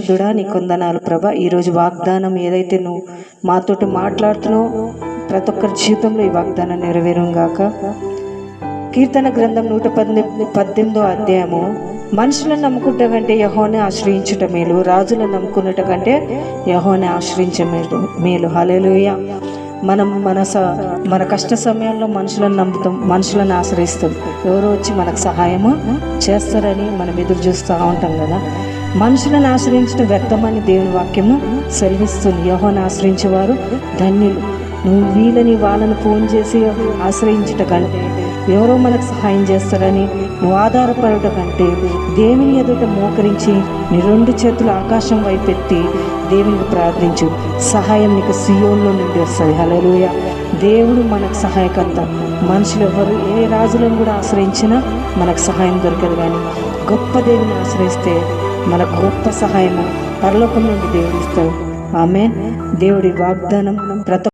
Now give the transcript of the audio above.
పరిశుద్ధుడా నీకు వందనాలు ప్రభా. ఈరోజు వాగ్దానం ఏదైతే నువ్వు మాతోటి మాట్లాడుతున్నావు ప్రతి ఒక్కరి జీవితంలో ఈ వాగ్దానం నెరవేరుగాక. కీర్తన గ్రంథం 118 అధ్యాయము, మనుషులను నమ్ముకుంట కంటే యెహోవాను ఆశ్రయించుట మేలు, రాజులను నమ్ముకున్నట కంటే యెహోవాను ఆశ్రయించ మేలు. హల్లెలూయా. మనం మన కష్ట సమయంలో మనుషులను నమ్ముతాం, మనుషులను ఆశ్రయిస్తాం. ఎవరో వచ్చి మనకు సహాయము చేస్తారని మనం ఎదురు చూస్తూ ఉంటాం కదా. మనుషులను ఆశ్రయించడం వ్యర్థమని దేవుని వాక్యము సెలవిస్తుంది. యెహోవాను ఆశ్రయించేవారు ధన్యులు. నువ్వు వీళ్ళని వాళ్ళని ఫోన్ చేసి ఆశ్రయించుట కంటే, ఎవరో మనకు సహాయం చేస్తారని నువ్వు ఆధారపడట కంటే, దేవుని ఎదుట మోకరించి నీ 2 చేతులు ఆకాశం వైపెత్తి దేవునికి ప్రార్థించు. సహాయం నీకు సియోన్లో నుండి వస్తుంది. హల్లెలూయా. దేవుడు మనకు సహాయకర్త. మనుషులు ఎవరు ఏ రాజులను కూడా ఆశ్రయించినా మనకు సహాయం దొరకదు, కానీ గొప్ప దేవుని ఆశ్రయిస్తే మనకు గొప్ప సహాయము పరలోకం నుండి దేవుడు ఇస్తాడు. ఆమేన్. దేవుడి వాగ్దానం ప్రతి